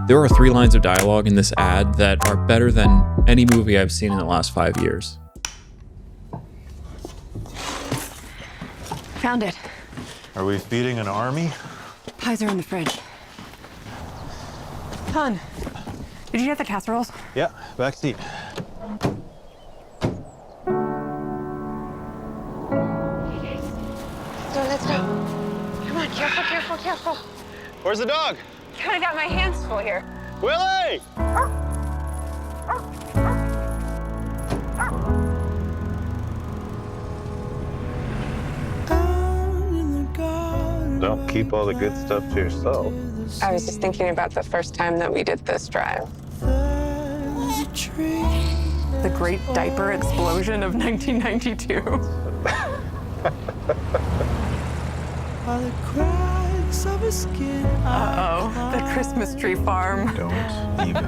There are 3 lines of dialogue in this ad that are better than any movie I've seen in the last 5 years. Found it. Are we feeding an army? Pies are in the fridge. Hon, did you get the casseroles? Yeah, back seat. Let's go. Come on, careful. Where's the dog? Kinda got my hands full here. Willie! Don't keep all the good stuff to yourself. I was just thinking about the first time that we did this drive. The great diaper explosion of 1992. Uh-oh, the Christmas tree farm. Don't even.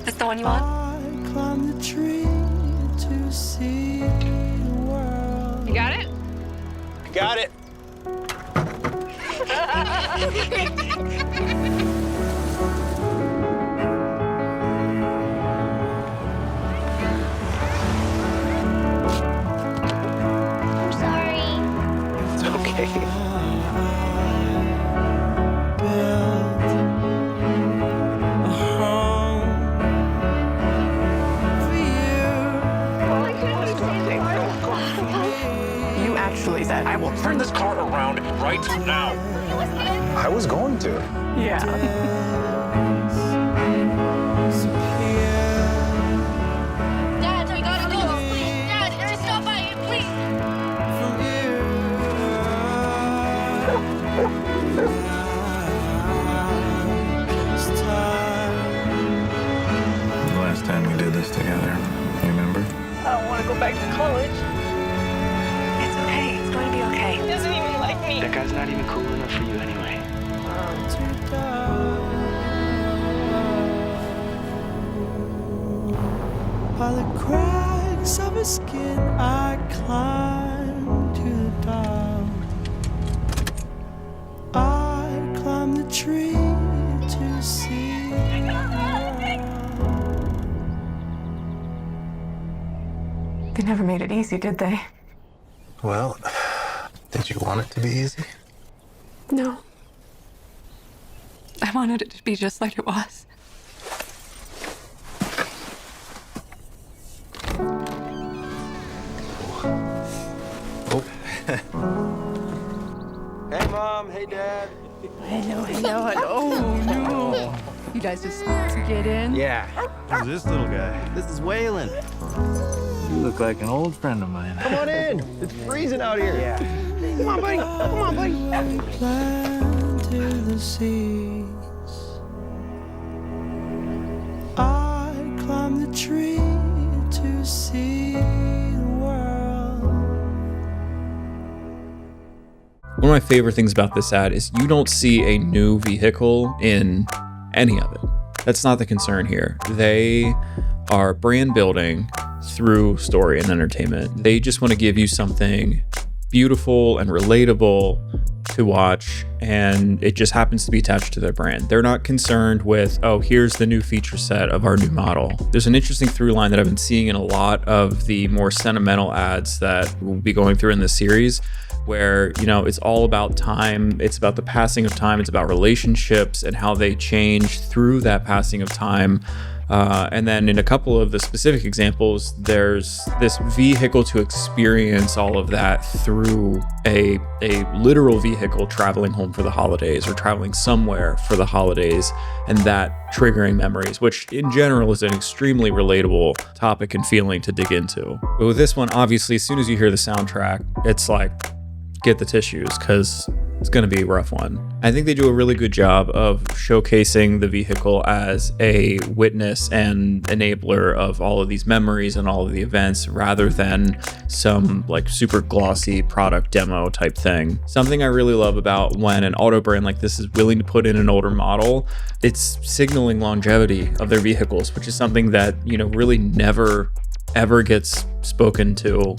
This the one you want? You got it? Got it. I'm sorry. It's okay. You actually said, I will Turn this car around right now. I was going to. Yeah. Dad, we gotta go, please. Dad, just stop by you, please. The last time we did this together, you remember? I don't want to go back to college. It's okay. It's going to be okay. He doesn't even like me. That guy's not even cool enough for you anyway. By the cracks of his skin, I climb to the top. I climb the tree to see. They never made it easy, did they? Well, did you want it to be easy? No. I wanted it to be just like it was. Oh. Hey, Mom. Hey, Dad. Hello. Oh, no. You guys just get in? Yeah. Who's this little guy? This is Waylon. You look like an old friend of mine. Come on in. It's freezing out here. Yeah. Come on, buddy. Planted the seeds. I climb the tree to see the world. One of my favorite things about this ad is you don't see a new vehicle in any of it. That's not the concern here. They are brand building through story and entertainment. They just want to give you something beautiful and relatable to watch, and it just happens to be attached to their brand. They're not concerned with, oh, here's the new feature set of our new model. There's an interesting through line that I've been seeing in a lot of the more sentimental ads that we'll be going through in this series, where, you know, it's all about time. It's about the passing of time. It's about relationships and how they change through that passing of time. And then in a couple of the specific examples, there's this vehicle to experience all of that through a literal vehicle traveling home for the holidays or traveling somewhere for the holidays, and that triggering memories, which in general is an extremely relatable topic and feeling to dig into. But with this one, obviously, as soon as you hear the soundtrack, it's like, get the tissues, because it's going to be a rough one. I think they do a really good job of showcasing the vehicle as a witness and enabler of all of these memories and all of the events, rather than some like super glossy product demo type thing. Something I really love about when an auto brand like this is willing to put in an older model, it's signaling longevity of their vehicles, which is something that, you know, really never ever gets spoken to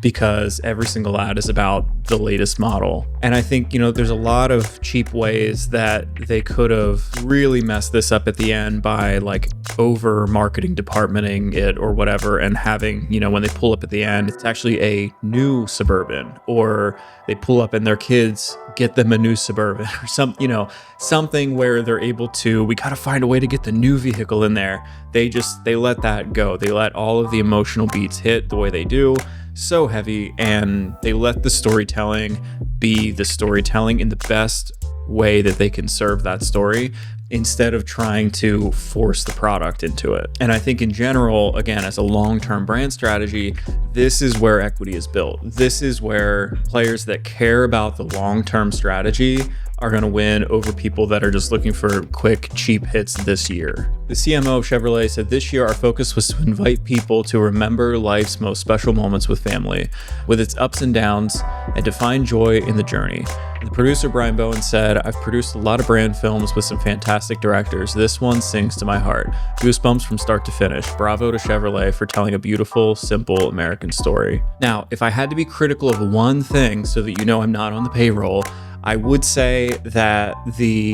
because every single ad is about the latest model. And I think, there's a lot of cheap ways that they could have really messed this up at the end by like over marketing departmenting it or whatever, and having, when they pull up at the end, it's actually a new Suburban, or they pull up and their kids get them a new Suburban or something where they're able to, we got to find a way to get the new vehicle in there. They let that go. They let all of the emotional beats hit the way they do, so heavy, and they let the storytelling be the storytelling in the best way that they can serve that story, instead of trying to force the product into it. And I think in general, again, as a long-term brand strategy, this is where equity is built. This is where players that care about the long-term strategy are going to win over people that are just looking for quick, cheap hits this year. The CMO of Chevrolet said, "This year our focus was to invite people to remember life's most special moments with family, with its ups and downs, and to find joy in the journey." The producer, Brian Bowen, said, "I've produced a lot of brand films with some fantastic directors. This one sings to my heart. Goosebumps from start to finish. Bravo to Chevrolet for telling a beautiful, simple American story." Now, if I had to be critical of one thing so that I'm not on the payroll, I would say that the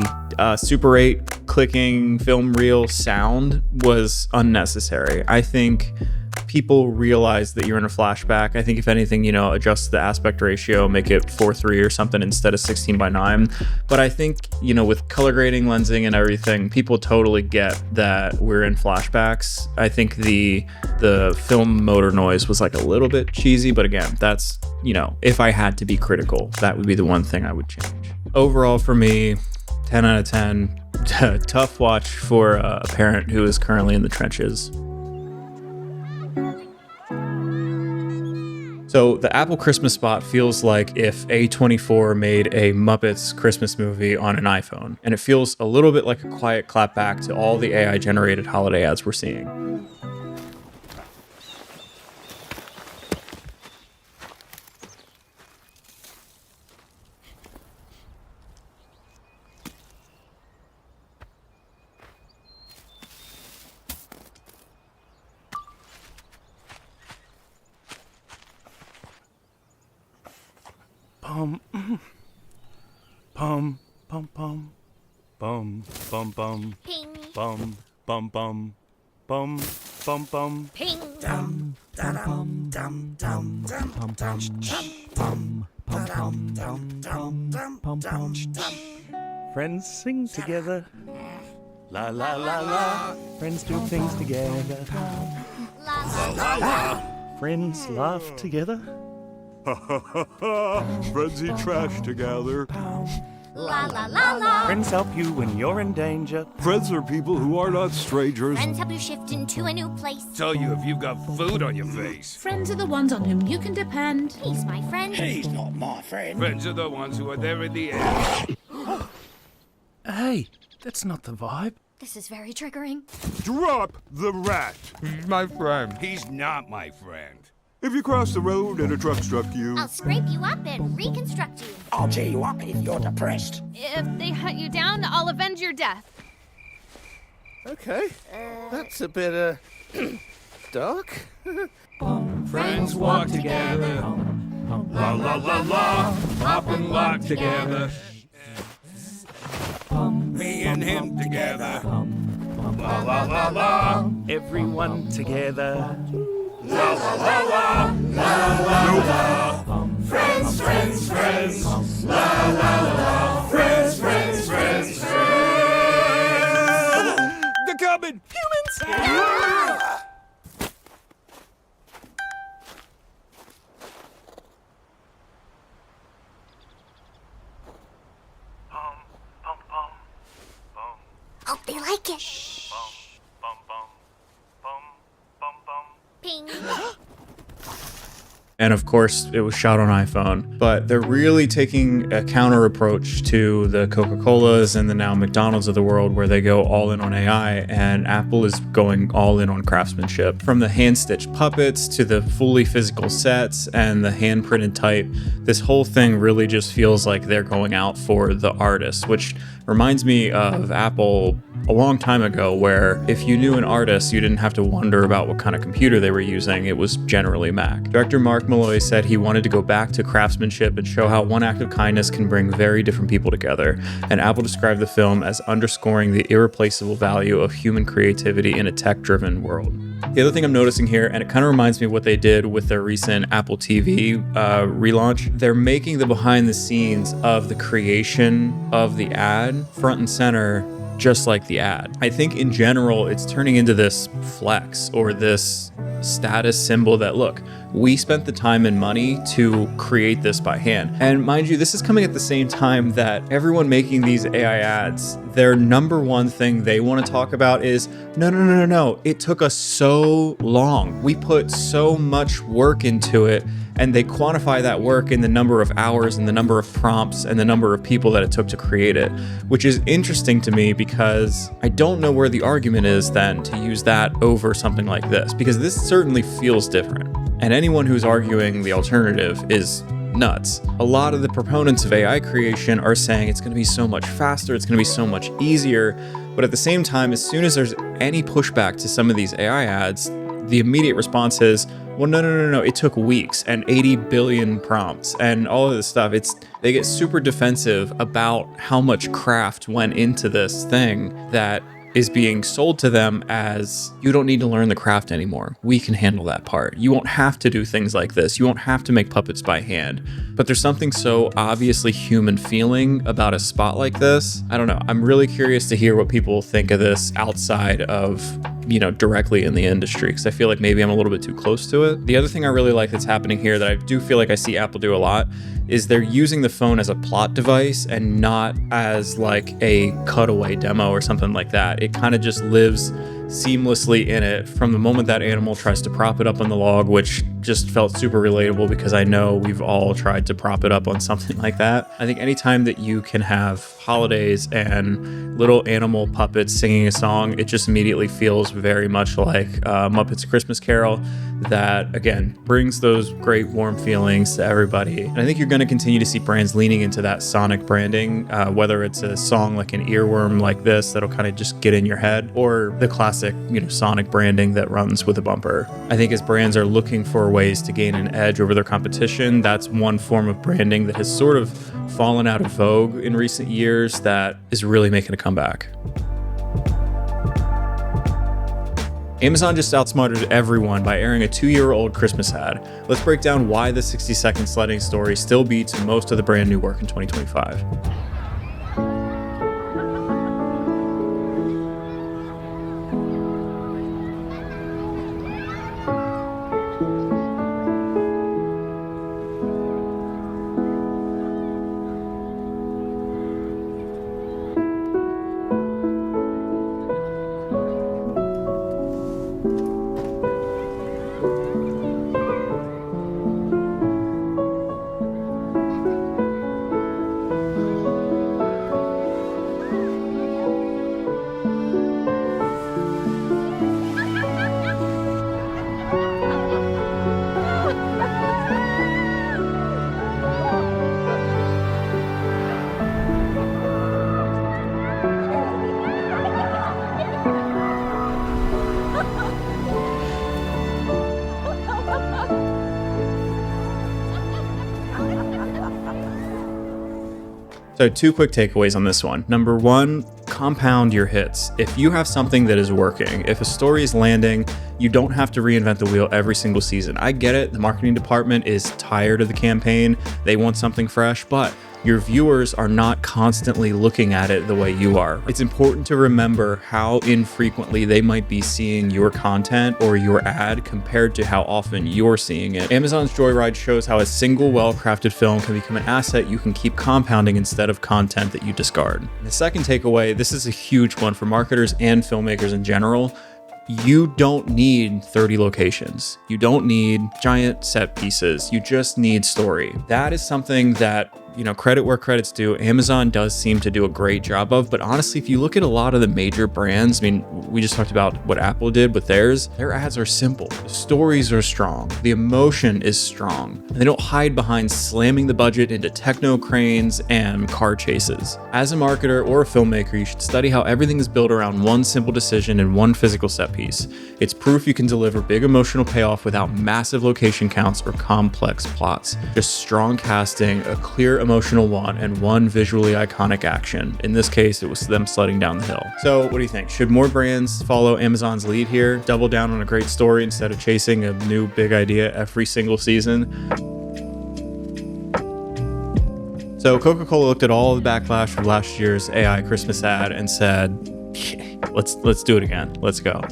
Super 8 clicking film reel sound was unnecessary. I think people realize that you're in a flashback. I think if anything, adjust the aspect ratio, make it 4:3 or something instead of 16:9. But I think, with color grading, lensing and everything, people totally get that we're in flashbacks. I think the film motor noise was like a little bit cheesy, but again, that's, if I had to be critical, that would be the one thing I would change. Overall for me, 10 out of 10. Tough watch for a parent who is currently in the trenches. So the Apple Christmas spot feels like if A24 made a Muppets Christmas movie on an iPhone, and it feels a little bit like a quiet clapback to all the AI-generated holiday ads we're seeing. Pum, pum, pum, pum, bum, bum, bum, Ping. bum, bum, bum, bum, bum, bum. Ping. Dum, dum, dum, dum, dum, pum, pum, pum, pum, pum, dum, dum, pum, pum. Friends sing together. La la la la. Friends do things together. La la la la. Friends laugh together. Ha ha ha ha! Friends eat trash together. La la la la. Friends help you when you're in danger. Friends are people who are not strangers. Friends help you shift into a new place. Tell you if you've got food on your face. Friends are the ones on whom you can depend. He's my friend. He's not my friend. Friends are the ones who are there in the end. Hey, that's not the vibe. This is very triggering. Drop the rat. He's my friend. He's not my friend. If you cross the road and a truck struck you, I'll scrape you up and reconstruct you. I'll cheer you up if you're depressed. If they hunt you down, I'll avenge your death. Okay, that's a bit, dark. Friends walk together. La la la la. Pop and lock together. Me and him together. La la la la. Everyone together. La la la la. La la la. Friends, friends, friends. La la la. Friends, friends, friends, friends. They're coming. Humans. Hope they like it. Ping. And of course, it was shot on iPhone. But they're really taking a counter approach to the Coca-Colas and the now McDonald's of the world, where they go all in on AI, and Apple is going all in on craftsmanship. From the hand-stitched puppets to the fully physical sets and the hand-printed type, this whole thing really just feels like they're going out for the artist, which reminds me of Apple a long time ago where if you knew an artist, you didn't have to wonder about what kind of computer they were using. It was generally Mac. Director Mark Malloy said he wanted to go back to craftsmanship and show how one act of kindness can bring very different people together. And Apple described the film as underscoring the irreplaceable value of human creativity in a tech-driven world. The other thing I'm noticing here, and it kind of reminds me of what they did with their recent Apple TV relaunch, they're making the behind the scenes of the creation of the ad front and center, just like the ad. I think in general, it's turning into this flex or this status symbol that, look, we spent the time and money to create this by hand. And mind you, this is coming at the same time that everyone making these AI ads, their number one thing they want to talk about is, no, it took us so long. We put so much work into it. And they quantify that work in the number of hours and the number of prompts and the number of people that it took to create it, which is interesting to me because I don't know where the argument is then to use that over something like this, because this certainly feels different. And anyone who's arguing the alternative is nuts. A lot of the proponents of AI creation are saying it's going to be so much faster, it's going to be so much easier. But at the same time, as soon as there's any pushback to some of these AI ads, the immediate response is, well, no, it took weeks and 80 billion prompts and all of this stuff. They get super defensive about how much craft went into this thing that is being sold to them as, you don't need to learn the craft anymore. We can handle that part. You won't have to do things like this. You won't have to make puppets by hand. But there's something so obviously human feeling about a spot like this. I don't know. I'm really curious to hear what people think of this outside of, directly in the industry, because I feel like maybe I'm a little bit too close to it. The other thing I really like that's happening here that I do feel like I see Apple do a lot is they're using the phone as a plot device and not as like a cutaway demo or something like that. It kind of just lives seamlessly in it from the moment that animal tries to prop it up on the log, which just felt super relatable because I know we've all tried to prop it up on something like that. I think anytime that you can have holidays and little animal puppets singing a song, it just immediately feels very much like Muppets Christmas Carol. That, again, brings those great warm feelings to everybody. And I think you're going to continue to see brands leaning into that sonic branding, whether it's a song like an earworm like this that'll kind of just get in your head, or the classic, sonic branding that runs with a bumper. I think as brands are looking for ways to gain an edge over their competition, that's one form of branding that has sort of fallen out of vogue in recent years that is really making a comeback. Amazon just outsmarted everyone by airing a 2-year-old Christmas ad. Let's break down why the 60-second sledding story still beats most of the brand new work in 2025. So 2 quick takeaways on this one. Number 1, compound your hits. If you have something that is working, if a story is landing, you don't have to reinvent the wheel every single season. I get it. The marketing department is tired of the campaign. They want something fresh, but your viewers are not constantly looking at it the way you are. It's important to remember how infrequently they might be seeing your content or your ad compared to how often you're seeing it. Amazon's Joyride shows how a single well-crafted film can become an asset you can keep compounding instead of content that you discard. The second takeaway, this is a huge one for marketers and filmmakers in general. You don't need 30 locations. You don't need giant set pieces. You just need story. That is something that credit where credit's due. Amazon does seem to do a great job of, but honestly, if you look at a lot of the major brands, I mean, we just talked about what Apple did with theirs. Their ads are simple. The stories are strong. The emotion is strong. And they don't hide behind slamming the budget into techno cranes and car chases. As a marketer or a filmmaker, you should study how everything is built around one simple decision and one physical set piece. It's proof you can deliver big emotional payoff without massive location counts or complex plots. Just strong casting, a clear emotional want, and one visually iconic action. In this case, it was them sledding down the hill. So what do you think? Should more brands follow Amazon's lead here? Double down on a great story instead of chasing a new big idea every single season? So Coca-Cola looked at all the backlash of last year's AI Christmas ad and said, let's do it again. Let's go.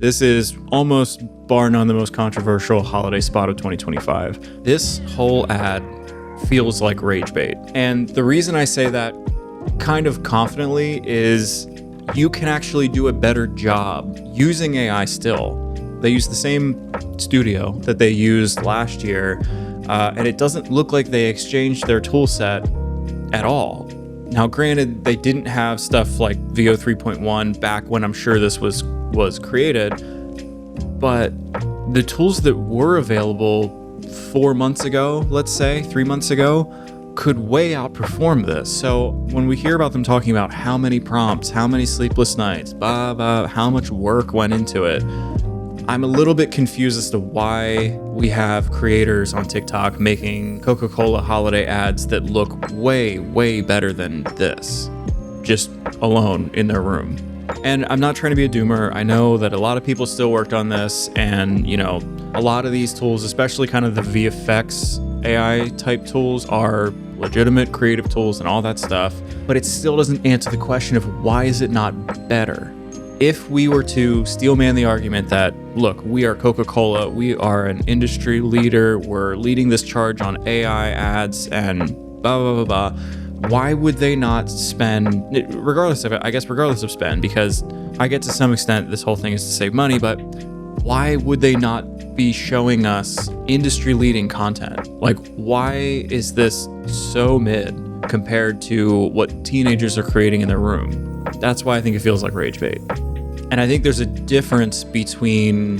This is almost bar none the most controversial holiday spot of 2025. This whole ad feels like rage bait. And the reason I say that kind of confidently is you can actually do a better job using AI still. They use the same studio that they used last year, and it doesn't look like they exchanged their tool set at all. Now, granted, they didn't have stuff like VO 3.1 back when I'm sure this was created, but the tools that were available 4 months ago, let's say 3 months ago, could way outperform this. So when we hear about them talking about how many prompts, how many sleepless nights, how much work went into it, I'm a little bit confused as to why we have creators on TikTok making Coca-Cola holiday ads that look way, way better than this, just alone in their room. And I'm not trying to be a doomer. I know that a lot of people still worked on this, and a lot of these tools, especially kind of the VFX AI type tools, are legitimate creative tools and all that stuff, but it still doesn't answer the question of why is it not better? If we were to steel man the argument that, look, we are Coca-Cola, we are an industry leader, we're leading this charge on AI ads and blah, blah, blah, blah, why would they not spend, regardless of spend, because I get to some extent this whole thing is to save money, but why would they not be showing us industry leading content? Like, why is this so mid compared to what teenagers are creating in their room? That's why I think it feels like rage bait. And I think there's a difference between,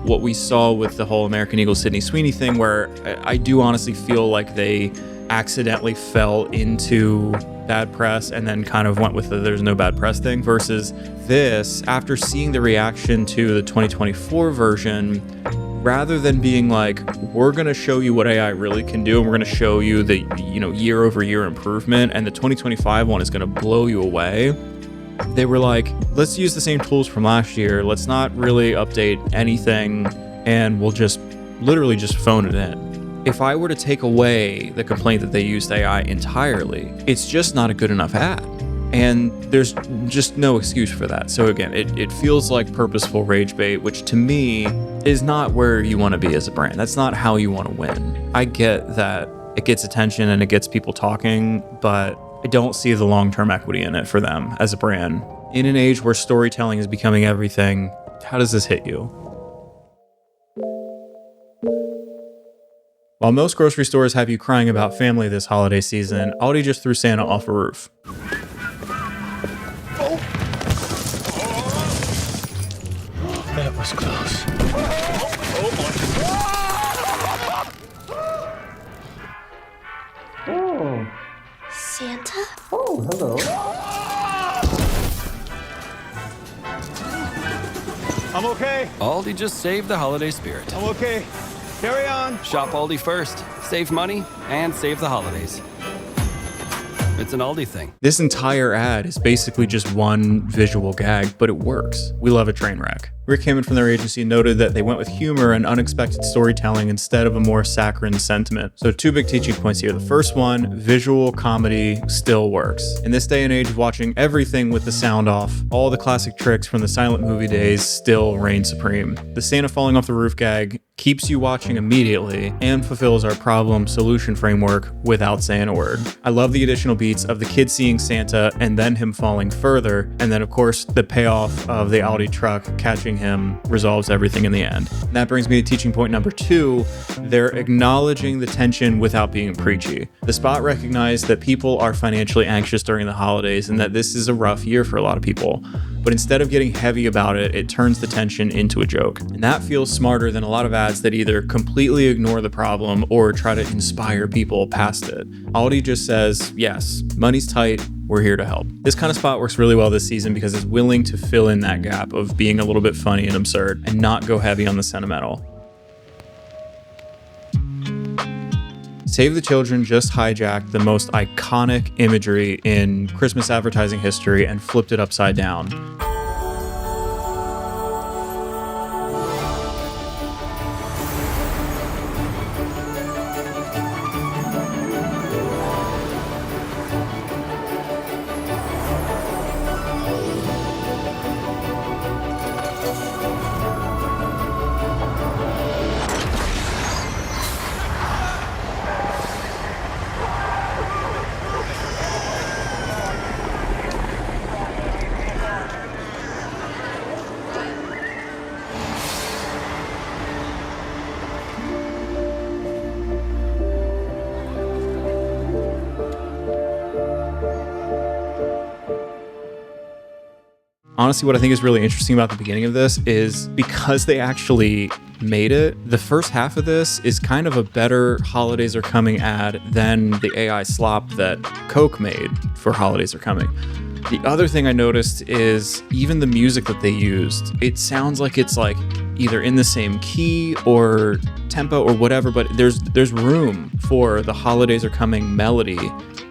what we saw with the whole American Eagle Sydney Sweeney thing, where I do honestly feel like they accidentally fell into bad press and then kind of went with the there's no bad press thing, versus this, after seeing the reaction to the 2024 version, rather than being like, we're going to show you what AI really can do, and we're going to show you the, year over year improvement, and the 2025 one is going to blow you away. They were like, let's use the same tools from last year. Let's not really update anything, and we'll just literally just phone it in. If I were to take away the complaint that they used AI entirely, it's just not a good enough ad. And there's just no excuse for that. So again, it feels like purposeful rage bait, which to me is not where you want to be as a brand. That's not how you want to win. I get that it gets attention and it gets people talking, but I don't see the long-term equity in it for them as a brand. In an age where storytelling is becoming everything, how does this hit you? While most grocery stores have you crying about family this holiday season, Aldi just threw Santa off a roof. That was close. Santa? Oh, hello. I'm okay. Aldi just saved the holiday spirit. I'm okay. Carry on. Shop Aldi first. Save money and save the holidays. It's an Aldi thing. This entire ad is basically just one visual gag, but it works. We love a train wreck. Rick Hammond from their agency noted that they went with humor and unexpected storytelling instead of a more saccharine sentiment. So 2 big teaching points here. The first one, visual comedy still works. In this day and age of watching everything with the sound off, all the classic tricks from the silent movie days still reign supreme. The Santa falling off the roof gag keeps you watching immediately and fulfills our problem solution framework without saying a word. I love the additional beats of the kid seeing Santa and then him falling further, and then of course the payoff of the Aldi truck catching him resolves everything in the end. And that brings me to teaching point number 2. They're acknowledging the tension without being preachy. The spot recognized that people are financially anxious during the holidays and that this is a rough year for a lot of people. But instead of getting heavy about it, it turns the tension into a joke. And that feels smarter than a lot of ads that either completely ignore the problem or try to inspire people past it. Aldi just says, yes, money's tight, we're here to help. This kind of spot works really well this season because it's willing to fill in that gap of being a little bit funny and absurd and not go heavy on the sentimental. Save the Children just hijacked the most iconic imagery in Christmas advertising history and flipped it upside down. Honestly, what I think is really interesting about the beginning of this is because they actually made it, the first half of this is kind of a better Holidays Are Coming ad than the AI slop that Coke made for Holidays Are Coming. The other thing I noticed is even the music that they used, it sounds like it's like either in the same key or tempo or whatever, but there's room for the Holidays Are Coming melody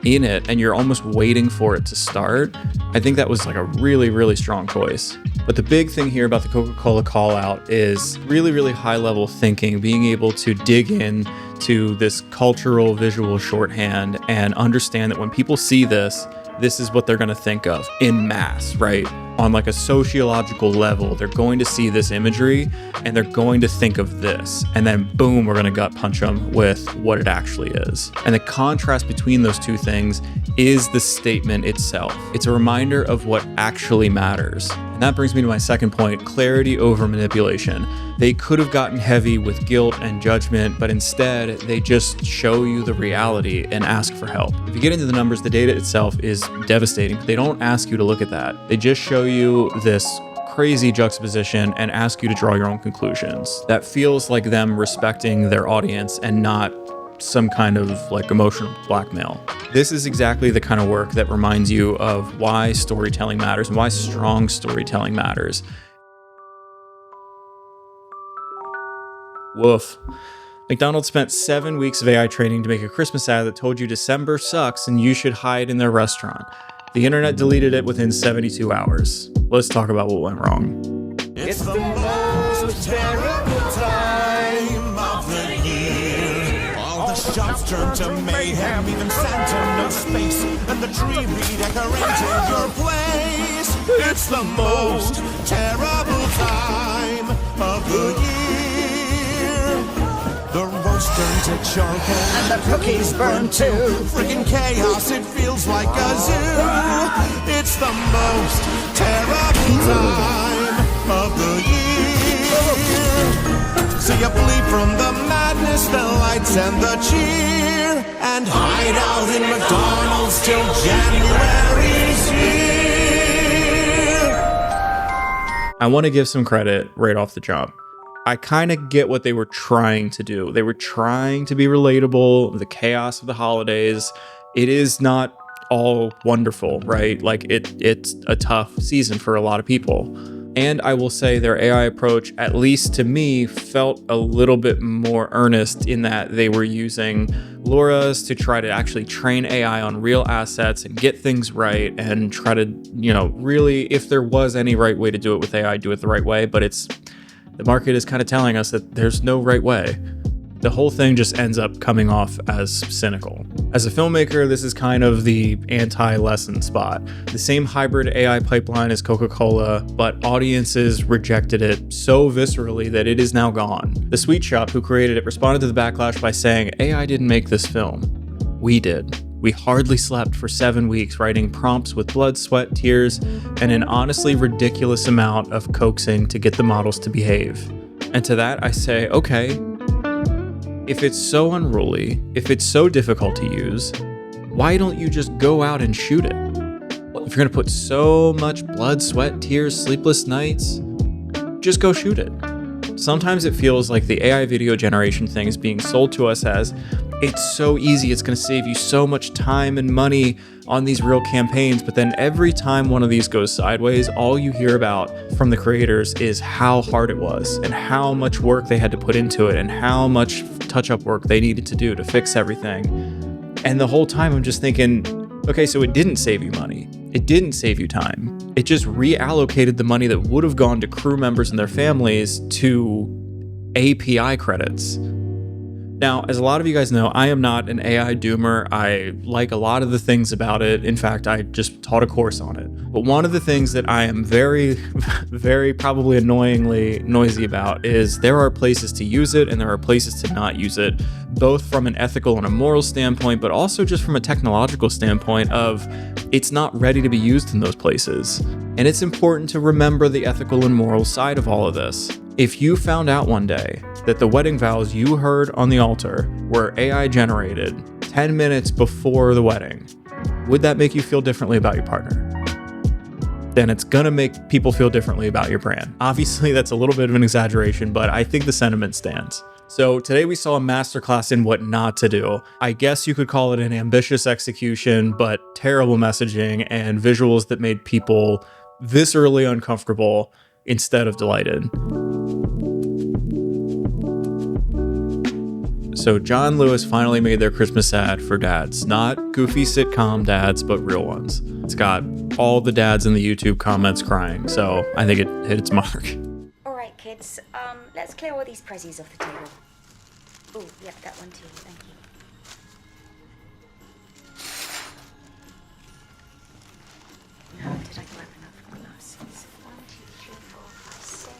in it, and you're almost waiting for it to start. I think that was like a really, really strong choice. But the big thing here about the Coca-Cola call out is really, really high level thinking, being able to dig in to this cultural visual shorthand and understand that when people see this, this is what they're going to think of in mass, right? On like a sociological level, they're going to see this imagery and they're going to think of this. And then boom, we're going to gut punch them with what it actually is. And the contrast between those two things is the statement itself. It's a reminder of what actually matters. And that brings me to my second point, clarity over manipulation. They could have gotten heavy with guilt and judgment, but instead they just show you the reality and ask for help. If you get into the numbers, the data itself is devastating, but they don't ask you to look at that. They just show you this crazy juxtaposition and ask you to draw your own conclusions. That feels like them respecting their audience and not some kind of like emotional blackmail. This is exactly the kind of work that reminds you of why storytelling matters and why strong storytelling matters. Woof. McDonald spent 7 weeks of AI training to make a Christmas ad that told you December sucks and you should hide in their restaurant. The internet deleted it within 72 hours. Let's talk about what went wrong. It's the most terrible time of the year. All the shops turn to mayhem, even Santa knows space, and the tree redecorated your place. It's the most terrible time of the year. The roast turned to charcoal, and the cookies burned too. Friggin' chaos, it feels like a zoo. It's the most terrible time of the year. So you bleed from the madness, the lights and the cheer, and hide out in McDonald's till January's here. I want to give some credit right off the jump. I kind of get what they were trying to do. They were trying to be relatable, the chaos of the holidays. It is not all wonderful, right? Like it's a tough season for a lot of people. And I will say their AI approach, at least to me, felt a little bit more earnest in that they were using LoRa's to try to actually train AI on real assets and get things right and try to, really, if there was any right way to do it with AI, do it the right way. But the market is kind of telling us that there's no right way. The whole thing just ends up coming off as cynical. As a filmmaker, this is kind of the anti-lesson spot. The same hybrid AI pipeline as Coca-Cola, but audiences rejected it so viscerally that it is now gone. The Sweet Shop, who created it, responded to the backlash by saying, AI didn't make this film. We did. We hardly slept for 7 weeks writing prompts with blood, sweat, tears, and an honestly ridiculous amount of coaxing to get the models to behave. And to that I say, okay, if it's so unruly, if it's so difficult to use, why don't you just go out and shoot it? If you're gonna put so much blood, sweat, tears, sleepless nights, just go shoot it. Sometimes it feels like the AI video generation thing is being sold to us as, it's so easy, it's gonna save you so much time and money on these real campaigns, but then every time one of these goes sideways, all you hear about from the creators is how hard it was and how much work they had to put into it and how much touch-up work they needed to do to fix everything. And the whole time I'm just thinking, okay, so it didn't save you money. It didn't save you time. It just reallocated the money that would have gone to crew members and their families to API credits. Now, as a lot of you guys know, I am not an AI doomer. I like a lot of the things about it. In fact, I just taught a course on it. But one of the things that I am very, very probably annoyingly noisy about is there are places to use it and there are places to not use it, both from an ethical and a moral standpoint, but also just from a technological standpoint of it's not ready to be used in those places. And it's important to remember the ethical and moral side of all of this. If you found out one day that the wedding vows you heard on the altar were AI generated 10 minutes before the wedding, would that make you feel differently about your partner? Then it's gonna make people feel differently about your brand. Obviously, that's a little bit of an exaggeration, but I think the sentiment stands. So today we saw a masterclass in what not to do. I guess you could call it an ambitious execution, but terrible messaging and visuals that made people viscerally uncomfortable instead of delighted. So John Lewis finally made their Christmas ad for dads. Not goofy sitcom dads, but real ones. It's got all the dads in the YouTube comments crying, so I think it hit its mark. All right, kids, let's clear all these prezzies off the table. Oh, yep, that one too, thank you. How did I grab enough glasses? 1, 2, 3, 4, 5, 6.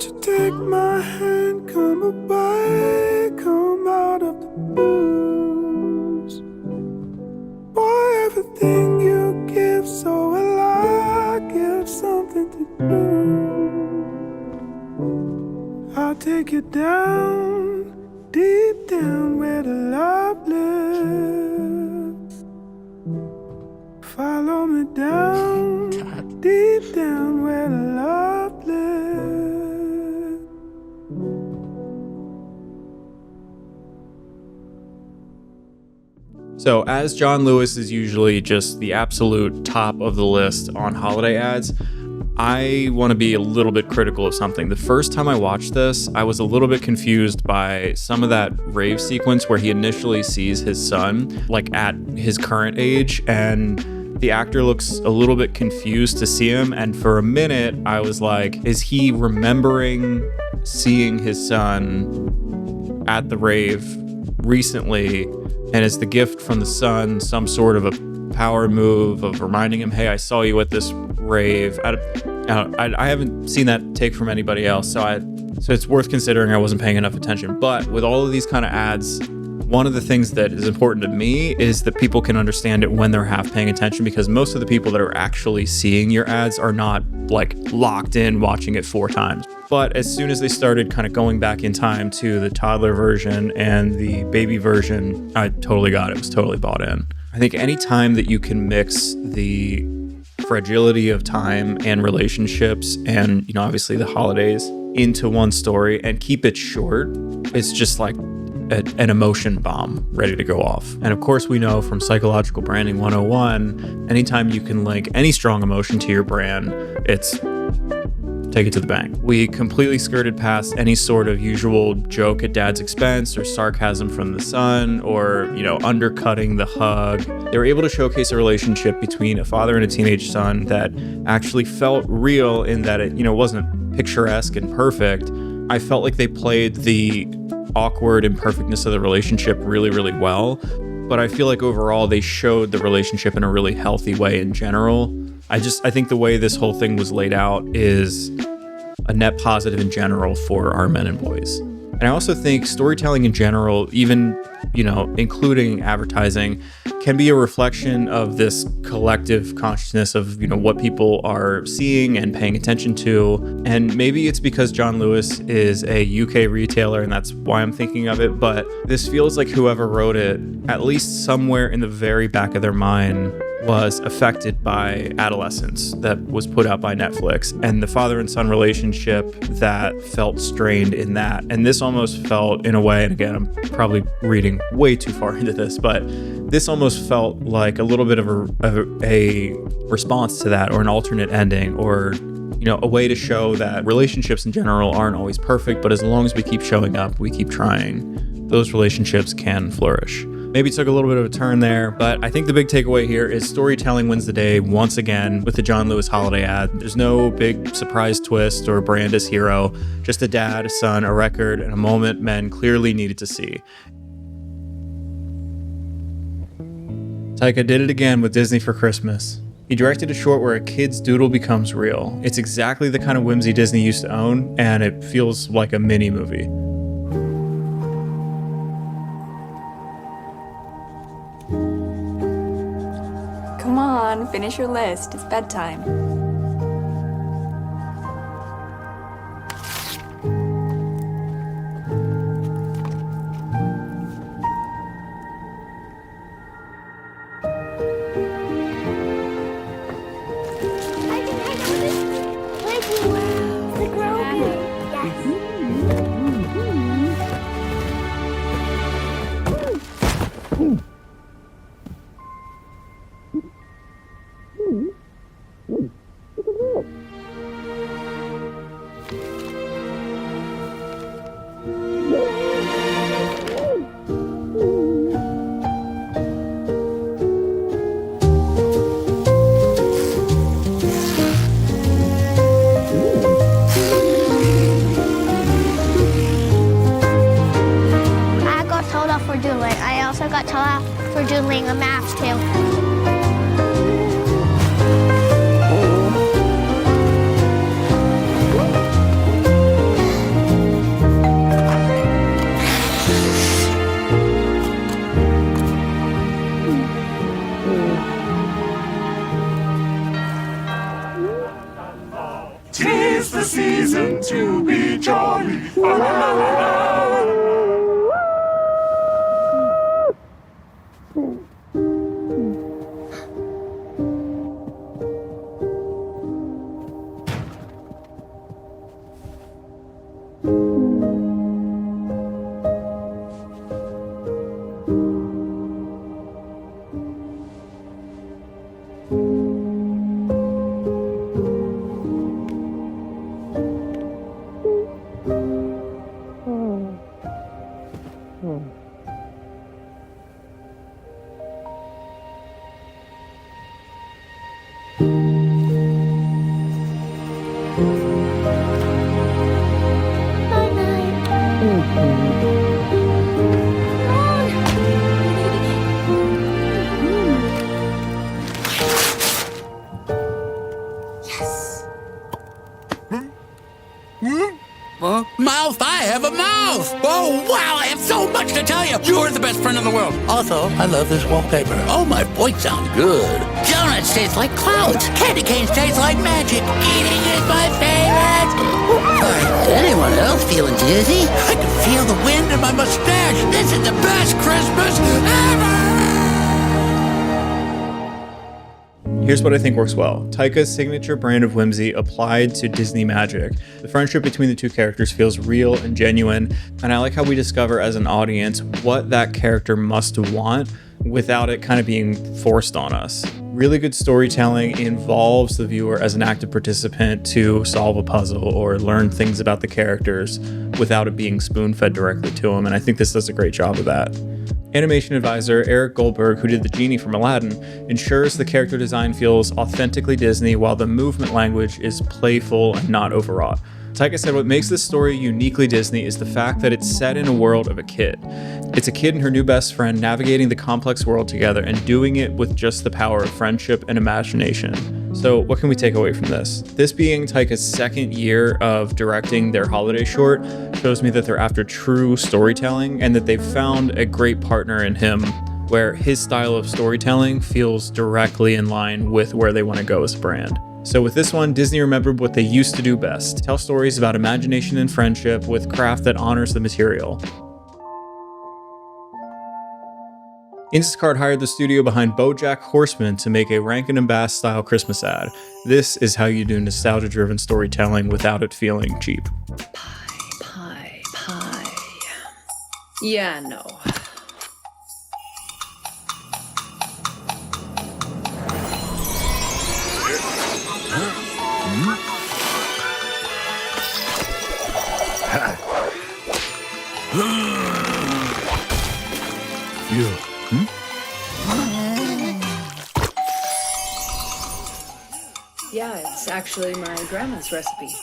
Won't you take my hand, come away, come out of the blues. Boy, everything you give, so will I give something to do. I'll take you down, deep down where the love lives. Follow me down, deep down where the love lives. So as John Lewis is usually just the absolute top of the list on holiday ads, I want to be a little bit critical of something. The first time I watched this, I was a little bit confused by some of that rave sequence where he initially sees his son, like at his current age, and the actor looks a little bit confused to see him. And for a minute, I was like, is he remembering seeing his son at the rave recently? And is the gift from the son some sort of a power move of reminding him, hey, I saw you at this rave? I haven't seen that take from anybody else, so it's worth considering. I wasn't paying enough attention. But with all of these kind of ads, one of the things that is important to me is that people can understand it when they're half paying attention, because most of the people that are actually seeing your ads are not like locked in watching it 4 times. But as soon as they started kind of going back in time to the toddler version and the baby version, I totally got it. Was totally bought in. I think any time that you can mix the fragility of time and relationships and, you know, obviously the holidays into one story and keep it short, it's just like an emotion bomb ready to go off. And of course, we know from Psychological Branding 101, anytime you can link any strong emotion to your brand, it's take it to the bank. We completely skirted past any sort of usual joke at dad's expense or sarcasm from the son or, you know, undercutting the hug. They were able to showcase a relationship between a father and a teenage son that actually felt real in that it, you know, wasn't picturesque and perfect. I felt like they played the awkward imperfectness of the relationship really, really well. But I feel like overall they showed the relationship in a really healthy way in general. I think the way this whole thing was laid out is a net positive in general for our men and boys. And I also think storytelling in general, even, you know, including advertising, can be a reflection of this collective consciousness of, you know, what people are seeing and paying attention to. And maybe it's because John Lewis is a UK retailer and that's why I'm thinking of it. But this feels like whoever wrote it, at least somewhere in the very back of their mind, was affected by adolescence that was put out by Netflix and the father and son relationship that felt strained in that. And this almost felt, in a way, and again, I'm probably reading way too far into this, but this almost felt like a little bit of a response to that, or an alternate ending, or, you know, a way to show that relationships in general aren't always perfect, but as long as we keep showing up, we keep trying, those relationships can flourish. Maybe took a little bit of a turn there, but I think the big takeaway here is storytelling wins the day once again with the John Lewis holiday ad. There's no big surprise twist or brand as hero, just a dad, a son, a record, and a moment men clearly needed to see. Taika did it again with Disney for Christmas. He directed a short where a kid's doodle becomes real. It's exactly the kind of whimsy Disney used to own, and it feels like a mini movie. Come on, finish your list. It's bedtime. For doodling a math too. Tis the season to be jolly. La, la, la, la, la. Mouth, I have a mouth. Oh, wow, I have so much to tell you. You're the best friend in the world. Also, I love this wallpaper. Oh, my voice sounds good. Donuts taste like clouds. Candy canes taste like magic. Eating is my favorite. Anyone else feeling dizzy? I can feel the wind in my mustache. This is the best Christmas ever. Here's what I think works well. Taika's signature brand of whimsy applied to Disney magic. The friendship between the two characters feels real and genuine, and I like how we discover as an audience what that character must want without it kind of being forced on us. Really good storytelling involves the viewer as an active participant to solve a puzzle or learn things about the characters without it being spoon-fed directly to them, and I think this does a great job of that. Animation advisor Eric Goldberg, who did the genie from Aladdin, ensures the character design feels authentically Disney while the movement language is playful and not overwrought. Taika said what makes this story uniquely Disney is the fact that it's set in a world of a kid. It's a kid and her new best friend navigating the complex world together and doing it with just the power of friendship and imagination. So what can we take away from this? This being Taika's second year of directing their holiday short shows me that they're after true storytelling and that they've found a great partner in him where his style of storytelling feels directly in line with where they want to go as a brand. So with this one, Disney remembered what they used to do best: tell stories about imagination and friendship with craft that honors the material. Instacart hired the studio behind BoJack Horseman to make a Rankin and Bass style Christmas ad. This is how you do nostalgia-driven storytelling without it feeling cheap. Pie. Yeah, no. Yeah, it's actually my grandma's recipe.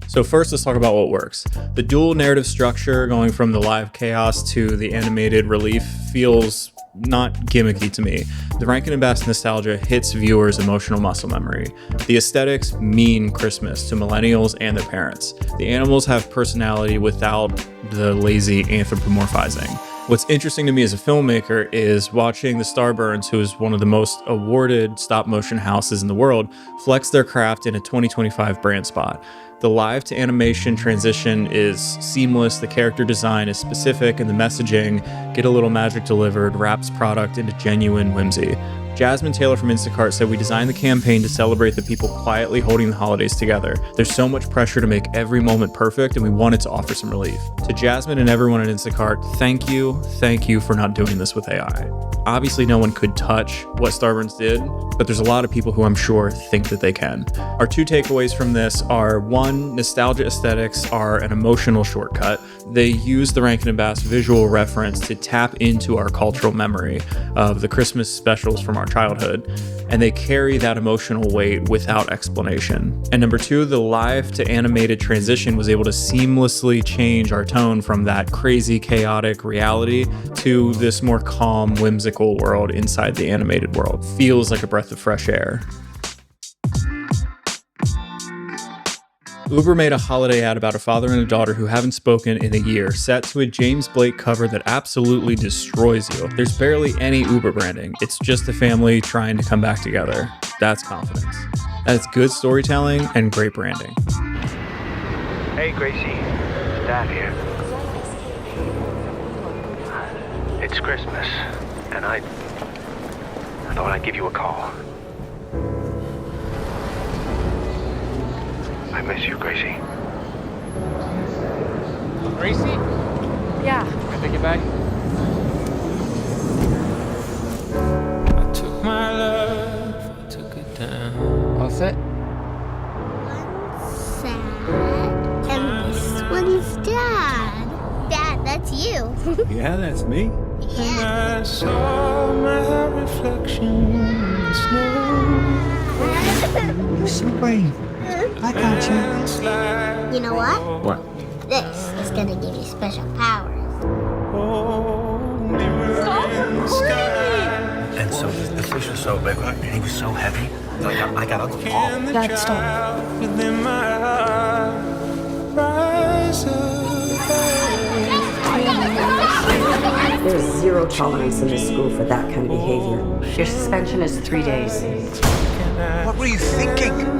So first, let's talk about what works. The dual narrative structure, going from the live chaos to the animated relief, feels not gimmicky to me. The Rankin and Bass nostalgia hits viewers' emotional muscle memory. The aesthetics mean Christmas to millennials and their parents. The animals have personality without the lazy anthropomorphizing. What's interesting to me as a filmmaker is watching the Starburns, who is one of the most awarded stop-motion houses in the world, flex their craft in a 2025 brand spot. The live to animation transition is seamless, the character design is specific, and the messaging, get a little magic delivered, wraps product into genuine whimsy. Jasmine Taylor from Instacart said, "We designed the campaign to celebrate the people quietly holding the holidays together. There's so much pressure to make every moment perfect, and we wanted to offer some relief." To Jasmine and everyone at Instacart, thank you for not doing this with AI. Obviously, no one could touch what Starburns did, but there's a lot of people who I'm sure think that they can. Our two takeaways from this are: one, nostalgia aesthetics are an emotional shortcut. They use the Rankin and Bass visual reference to tap into our cultural memory of the Christmas specials from our childhood, and they carry that emotional weight without explanation. And number two, the live to animated transition was able to seamlessly change our tone from that crazy, chaotic reality to this more calm, whimsical world inside the animated world. Feels like a breath of fresh air. Uber made a holiday ad about a father and a daughter who haven't spoken in a year, set to a James Blake cover that absolutely destroys you. There's barely any Uber branding. It's just a family trying to come back together. That's confidence. That's good storytelling and great branding. Hey, Gracie. Dad here. It's Christmas, and I thought I'd give you a call. I miss you, Gracie. Gracie? Yeah. Can I take you back? I took my love, took it down. All set? Sad. And this one's Dad. Dad, that's you. Yeah, that's me. And I saw my reflection in the snow. You're so brave. I got you. You know what? What? This is gonna give you special powers. And so the fish was so big, and he was so heavy. I got on the wall. Dad, stop. Within my heart, There's zero tolerance in this school for that kind of behavior. Your suspension is 3 days. What were you thinking?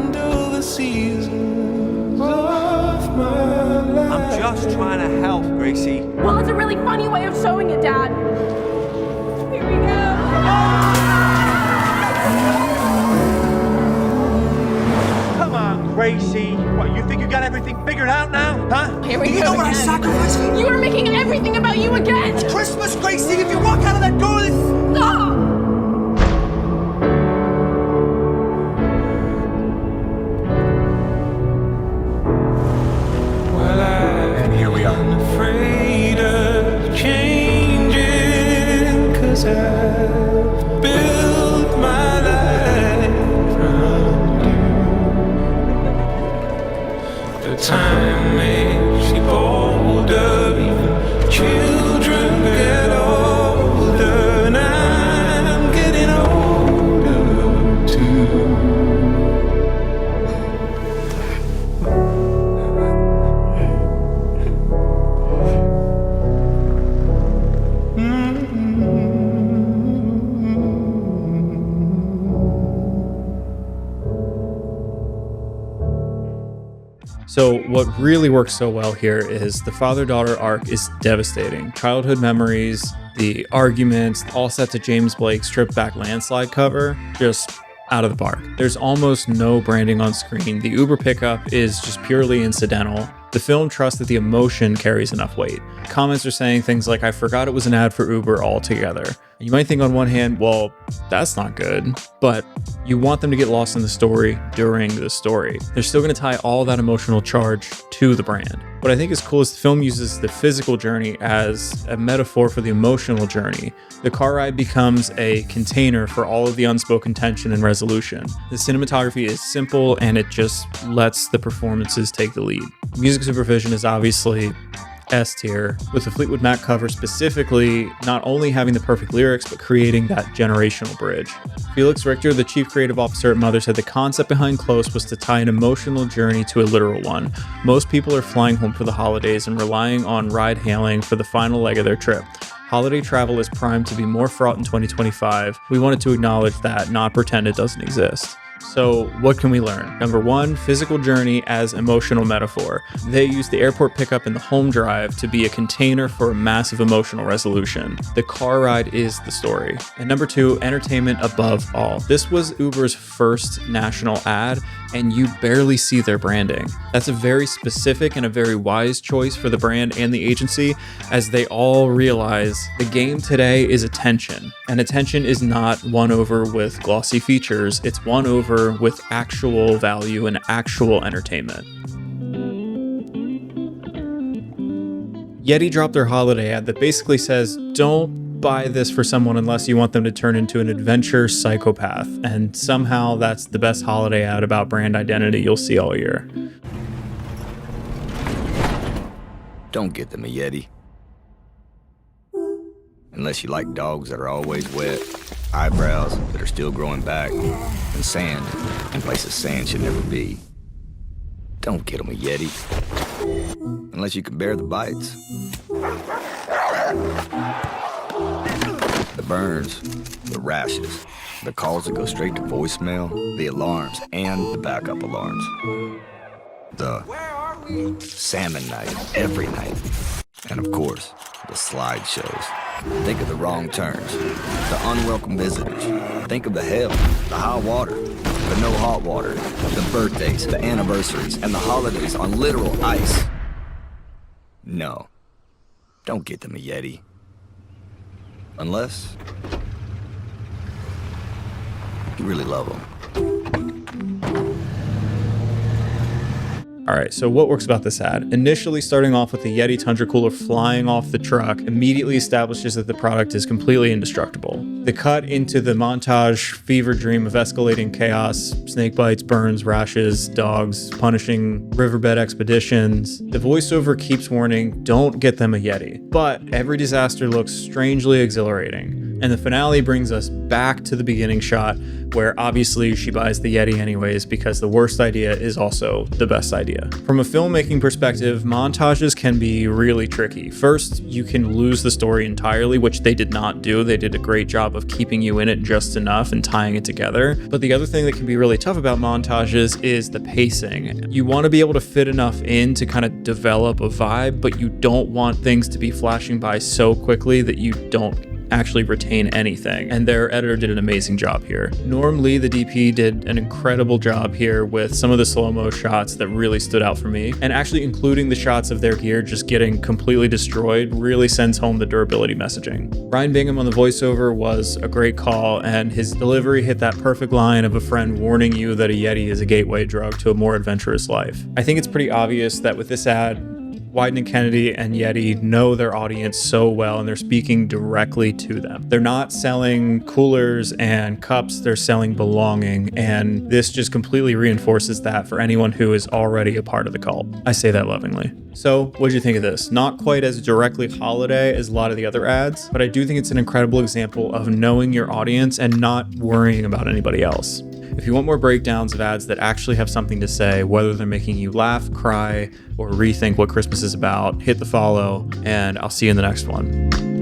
I'm just trying to help, Gracie. Well, it's a really funny way of showing it, Dad. Here we go. Come on, Gracie. What, you think you got everything figured out now? Huh? Here we Do go. you know what I again. sacrificed for you? You are making everything about you again. It's Christmas, Gracie. If you walk out of that door, then... Stop. And here we are. Afraid of changing, 'cause I've built my life around you. The time makes you bolder, even children get older, and I'm getting older too. So what really works so well here is the father-daughter arc is devastating. Childhood memories, the arguments, all set to James Blake's stripped back landslide cover, just out of the park. There's almost no branding on screen. The Uber pickup is just purely incidental. The film trusts that the emotion carries enough weight. Comments are saying things like, I forgot it was an ad for Uber altogether. You might think on one hand, well, that's not good, but you want them to get lost in the story during the story. They're still going to tie all that emotional charge to the brand. What I think is cool is the film uses the physical journey as a metaphor for the emotional journey. The car ride becomes a container for all of the unspoken tension and resolution. The cinematography is simple and it just lets the performances take the lead. Music supervision is obviously S tier, with the Fleetwood Mac cover specifically not only having the perfect lyrics, but creating that generational bridge. Felix Richter, the chief creative officer at Mother, said the concept behind Close was to tie an emotional journey to a literal one. Most people are flying home for the holidays and relying on ride-hailing for the final leg of their trip. Holiday travel is primed to be more fraught in 2025. We wanted to acknowledge that, not pretend it doesn't exist. So what can we learn? Number one, physical journey as emotional metaphor. They use the airport pickup and the home drive to be a container for a massive emotional resolution. The car ride is the story. And number two, entertainment above all. This was Uber's first national ad, and you barely see their branding. That's a very specific and a very wise choice for the brand and the agency, as they all realize the game today is attention. And attention is not won over with glossy features, it's won over with actual value and actual entertainment. Yeti dropped their holiday ad that basically says, don't buy this for someone unless you want them to turn into an adventure psychopath. And somehow that's the best holiday ad about brand identity you'll see all year. Don't get them a Yeti. Unless you like dogs that are always wet, eyebrows that are still growing back, and sand in places sand should never be. Don't get them a Yeti. Unless you can bear the bites. The burns, the rashes, the calls that go straight to voicemail, the alarms, and the backup alarms. The salmon night every night. And of course, the slideshows. Think of the wrong turns, the unwelcome visitors. Think of the hell, the high water, the no hot water, the birthdays, the anniversaries, and the holidays on literal ice. No, don't get them a Yeti. Unless you really love them. All right, so what works about this ad? Initially starting off with the Yeti Tundra cooler flying off the truck immediately establishes that the product is completely indestructible. The cut into the montage fever dream of escalating chaos, snake bites, burns, rashes, dogs, punishing riverbed expeditions. The voiceover keeps warning, don't get them a Yeti. But every disaster looks strangely exhilarating. And the finale brings us back to the beginning shot where obviously she buys the Yeti anyways because the worst idea is also the best idea. From a filmmaking perspective, montages can be really tricky. First, you can lose the story entirely, which they did not do. They did a great job of keeping you in it just enough and tying it together. But the other thing that can be really tough about montages is the pacing. You want to be able to fit enough in to kind of develop a vibe, but you don't want things to be flashing by so quickly that you don't actually retain anything, and their editor did an amazing job here. Norm Lee, the DP, did an incredible job here with some of the slow-mo shots that really stood out for me, and actually including the shots of their gear just getting completely destroyed really sends home the durability messaging. Ryan Bingham on the voiceover was a great call, and his delivery hit that perfect line of a friend warning you that a Yeti is a gateway drug to a more adventurous life. I think it's pretty obvious that with this ad, Wieden and Kennedy and Yeti know their audience so well, and they're speaking directly to them. They're not selling coolers and cups, they're selling belonging, and this just completely reinforces that for anyone who is already a part of the cult. I say that lovingly. So, what'd you think of this? Not quite as directly holiday as a lot of the other ads, but I do think it's an incredible example of knowing your audience and not worrying about anybody else. If you want more breakdowns of ads that actually have something to say, whether they're making you laugh, cry, or rethink what Christmas is about, hit the follow, and I'll see you in the next one.